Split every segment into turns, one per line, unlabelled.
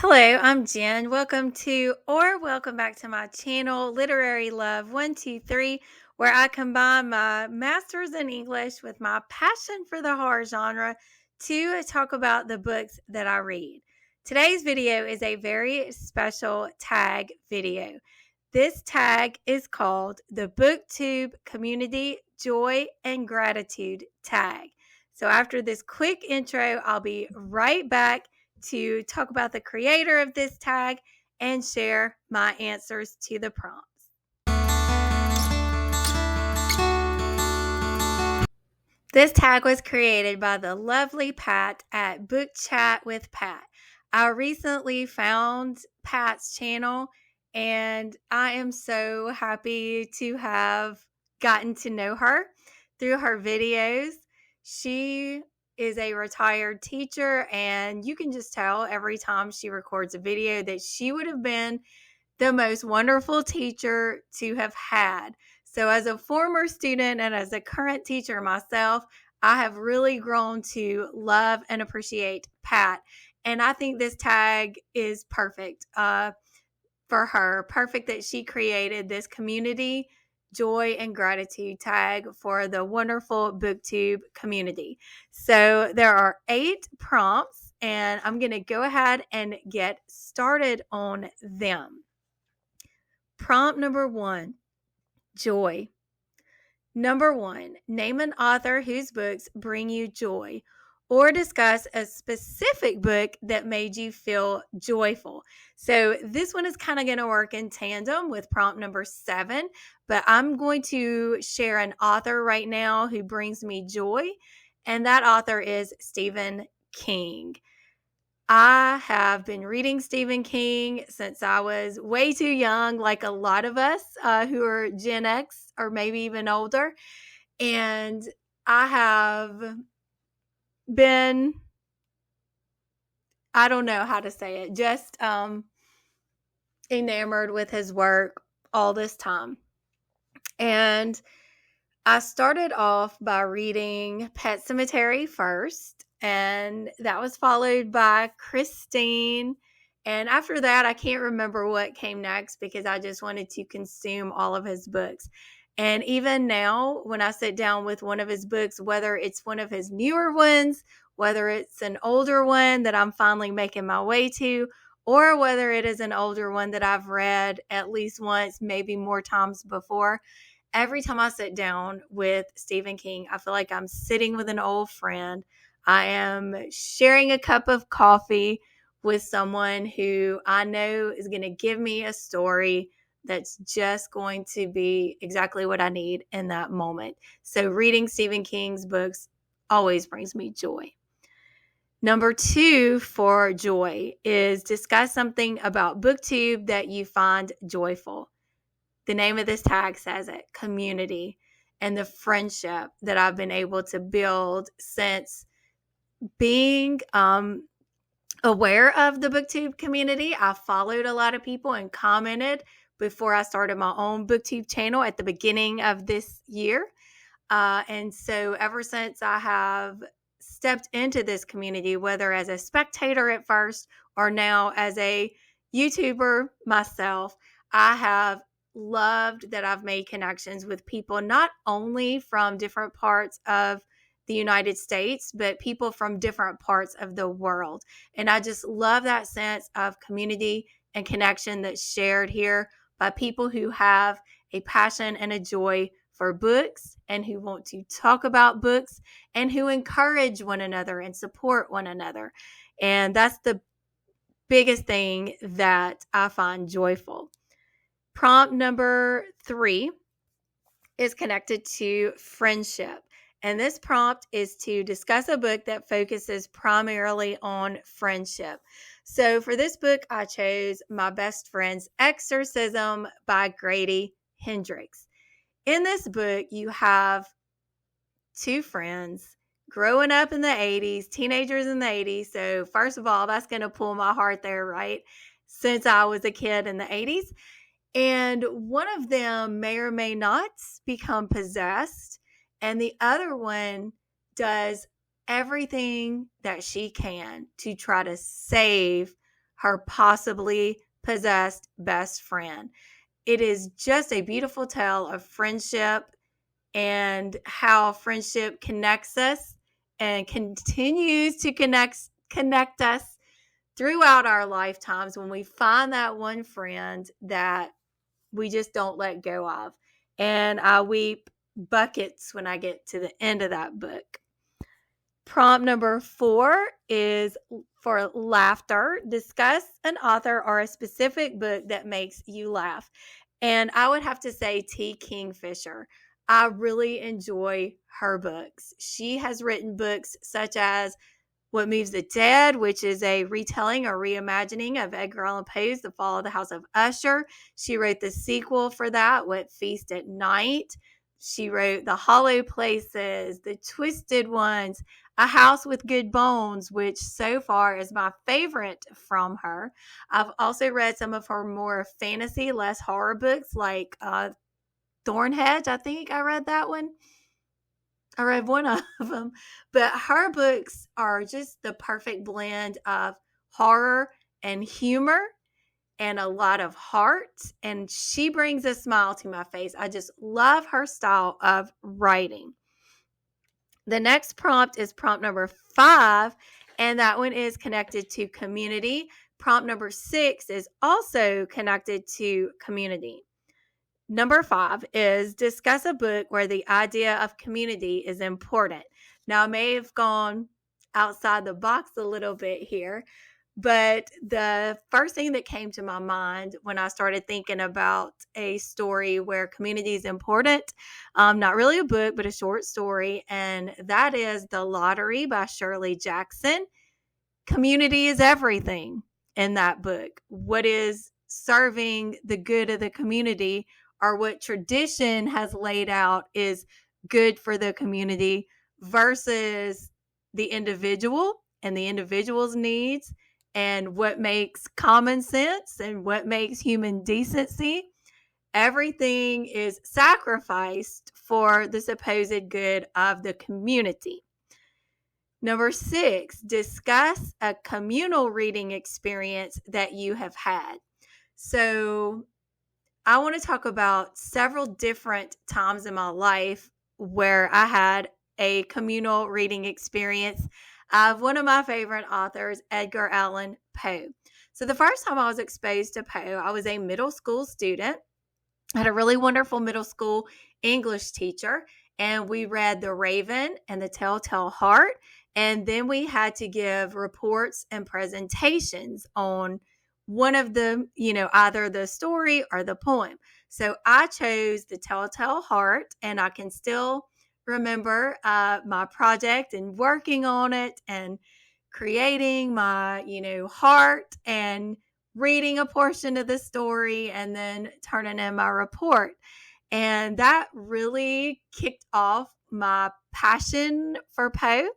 Hello, I'm Jen. Welcome back to my channel, Literary Love 123, where I combine my master's in English with my passion for the horror genre to talk about the books that I read. Today's video is a very special tag video. This tag is called the BookTube Community Joy and Gratitude tag. So after this quick intro, I'll be right back to talk about the creator of this tag and share my answers to the prompts. This tag was created by the lovely Pat at Book Chat with Pat. I recently found Pat's channel and I am so happy to have gotten to know her through her videos. She is a retired teacher, and you can just tell every time she records a video that she would have been the most wonderful teacher to have had. So as a former student and as a current teacher myself, I have really grown to love and appreciate Pat. And I think this tag is perfect for her. Perfect that she created this community joy and gratitude tag for the wonderful BookTube community. So there are 8 prompts, and I'm going to go ahead and get started on them. Prompt number 1, joy. Number 1, name an author whose books bring you joy, or discuss a specific book that made you feel joyful. So this one is kind of going to work in tandem with prompt number 7, but I'm going to share an author right now who brings me joy, and that author is Stephen King. I have been reading Stephen King since I was way too young, like a lot of us who are Gen X or maybe even older. And I have been, I don't know how to say it, just enamored with his work all this time. And I started off by reading Pet Sematary first, and that was followed by Christine. And after that, I can't remember what came next because I just wanted to consume all of his books. And even now, when I sit down with one of his books, whether it's one of his newer ones, whether it's an older one that I'm finally making my way to, or whether it is an older one that I've read at least once, maybe more times before, every time I sit down with Stephen King, I feel like I'm sitting with an old friend. I am sharing a cup of coffee with someone who I know is going to give me a story that's just going to be exactly what I need in that moment. So reading Stephen King's books always brings me joy. Number 2 for joy is discuss something about BookTube that you find joyful. The name of this tag says it, community, and the friendship that I've been able to build since being aware of the BookTube community. I followed a lot of people and commented before I started my own BookTube channel at the beginning of this year. And so ever since I have stepped into this community, whether as a spectator at first or now as a YouTuber myself, I have loved that I've made connections with people not only from different parts of the United States, but people from different parts of the world. And I just love that sense of community and connection that's shared here by people who have a passion and a joy for books and who want to talk about books and who encourage one another and support one another. And that's the biggest thing that I find joyful. Prompt number 3 is connected to friendship. And this prompt is to discuss a book that focuses primarily on friendship. So for this book, I chose My Best Friend's Exorcism by Grady Hendrix. In this book, you have 2 friends growing up in the 80s, teenagers in the 80s. So first of all, that's going to pull my heart there, right? Since I was a kid in the 80s. And one of them may or may not become possessed. And the other one does everything that she can to try to save her possibly possessed best friend. It is just a beautiful tale of friendship and how friendship connects us and continues to connect us throughout our lifetimes when we find that one friend that we just don't let go of. And I weep buckets when I get to the end of that book. Prompt number 4 is for laughter. Discuss an author or a specific book that makes you laugh. And I would have to say T. Kingfisher. I really enjoy her books. She has written books such as What Moves the Dead, which is a retelling or reimagining of Edgar Allan Poe's The Fall of the House of Usher. She wrote the sequel for that, What Feast at Night. She wrote The Hollow Places, The Twisted Ones, A House with Good Bones, which so far is my favorite from her. I've also read some of her more fantasy, less horror books like Thornhedge. I think I read that one. I read one of them, but her books are just the perfect blend of horror and humor and a lot of heart. And she brings a smile to my face. I just love her style of writing. The next prompt is prompt number 5, and that one is connected to community. Prompt number 6 is also connected to community. Number 5 is discuss a book where the idea of community is important. Now, I may have gone outside the box a little bit here, but the first thing that came to my mind when I started thinking about a story where community is important, not really a book, but a short story, and that is The Lottery by Shirley Jackson. Community is everything in that book. What is serving the good of the community, or what tradition has laid out is good for the community versus the individual and the individual's needs and what makes common sense and what makes human decency. Everything is sacrificed for the supposed good of the community. Number 6, discuss a communal reading experience that you have had. So I want to talk about several different times in my life where I had a communal reading experience of one of my favorite authors, Edgar Allan Poe. So the first time I was exposed to Poe, I was a middle school student. I had a really wonderful middle school English teacher, and we read The Raven and The Telltale Heart. And then we had to give reports and presentations on one of the, either the story or the poem. So I chose The Telltale Heart, and I can still remember my project and working on it and creating my, heart and reading a portion of the story and then turning in my report. And that really kicked off my passion for Poe.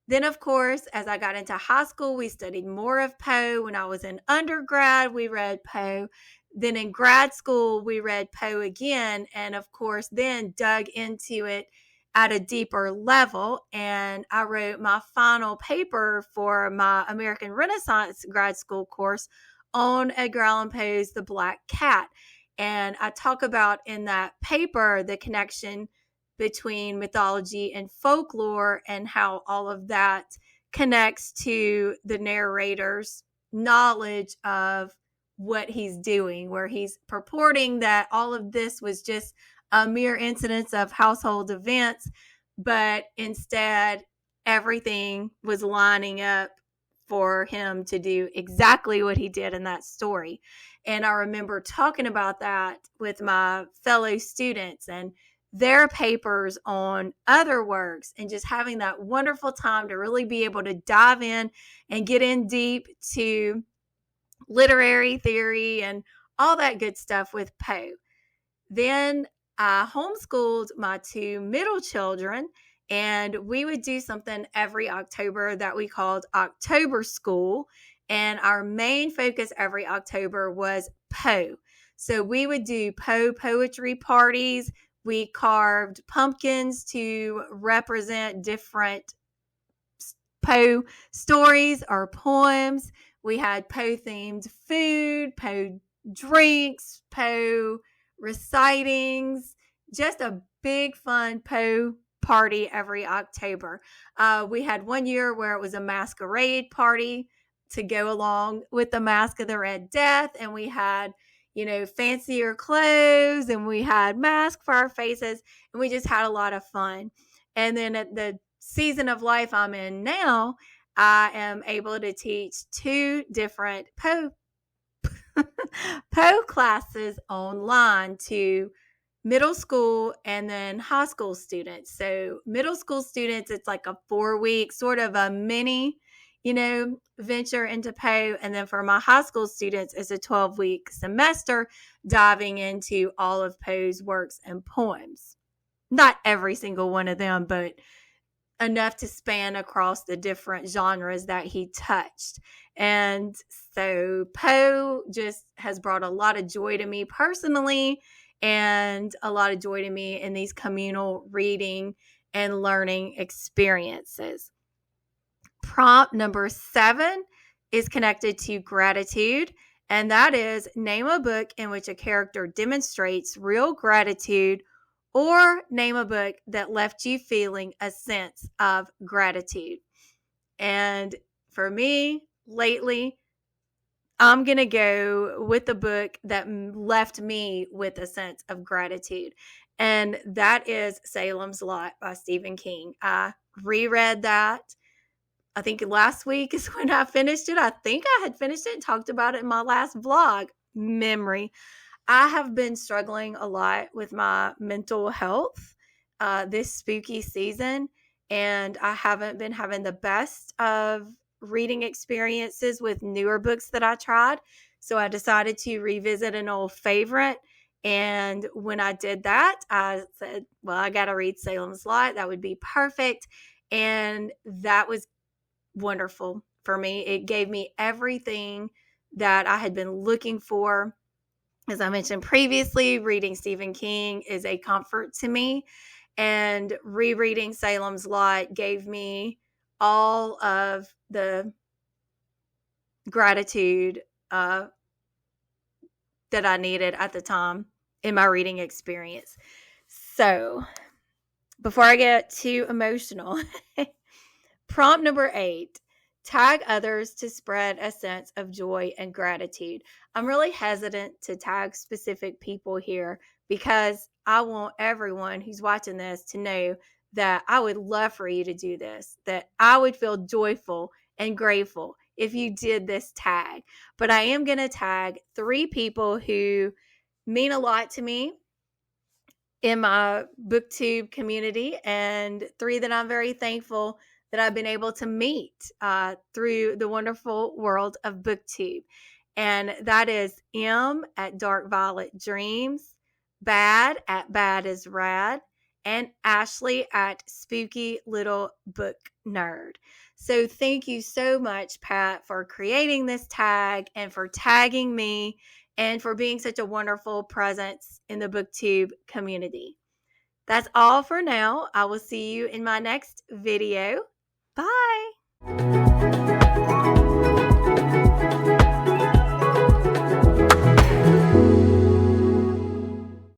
Then, of course, as I got into high school, we studied more of Poe. When I was in undergrad, we read Poe. Then in grad school, we read Poe again. And of course, then dug into it at a deeper level. And I wrote my final paper for my American Renaissance grad school course on Edgar Allan Poe's The Black Cat. And I talk about in that paper the connection between mythology and folklore and how all of that connects to the narrator's knowledge of what he's doing, where he's purporting that all of this was just a mere incidence of household events, but instead everything was lining up for him to do exactly what he did in that story. And I remember talking about that with my fellow students and their papers on other works and just having that wonderful time to really be able to dive in and get in deep to literary theory and all that good stuff with Poe. Then I homeschooled my 2 middle children, and we would do something every October that we called October School. And our main focus every October was Poe. So we would do Poe poetry parties. We carved pumpkins to represent different Poe stories or poems. We had Poe-themed food, Poe drinks, Poe recitings, just a big fun Poe party every October. We had one year where it was a masquerade party to go along with the Mask of the Red Death, and we had, fancier clothes, and we had masks for our faces, and we just had a lot of fun. And then at the season of life I'm in now, I am able to teach 2 different Poe classes online to middle school and then high school students. So middle school students, it's like a 4-week sort of a mini, venture into Poe. And then for my high school students, it's a 12-week semester diving into all of Poe's works and poems. Not every single one of them, but enough to span across the different genres that he touched. And so Poe just has brought a lot of joy to me personally, and a lot of joy to me in these communal reading and learning experiences. Prompt number 7 is connected to gratitude, and that is name a book in which a character demonstrates real gratitude, or name a book that left you feeling a sense of gratitude. And for me, lately, I'm going to go with the book that left me with a sense of gratitude. And that is Salem's Lot by Stephen King. I reread that. I think last week is when I finished it. I think I had finished it and talked about it in my last vlog. Memory. I have been struggling a lot with my mental health this spooky season, and I haven't been having the best of reading experiences with newer books that I tried. So I decided to revisit an old favorite. And when I did that, I said, well, I got to read Salem's Lot. That would be perfect. And that was wonderful for me. It gave me everything that I had been looking for. As I mentioned previously, reading Stephen King is a comfort to me, and rereading Salem's Lot gave me all of the gratitude that I needed at the time in my reading experience. So, before I get too emotional, prompt number 8. Tag others to spread a sense of joy and gratitude. I'm really hesitant to tag specific people here because I want everyone who's watching this to know that I would love for you to do this, that I would feel joyful and grateful if you did this tag. But I am going to tag 3 people who mean a lot to me in my BookTube community, and 3 that I'm very thankful that I've been able to meet through the wonderful world of BookTube. And that is M at Dark Violet Dreams, Bad at Bad is Rad, and Ashley at Spooky Little Book Nerd. So thank you so much, Pat, for creating this tag and for tagging me and for being such a wonderful presence in the BookTube community. That's all for now. I will see you in my next video. Bye.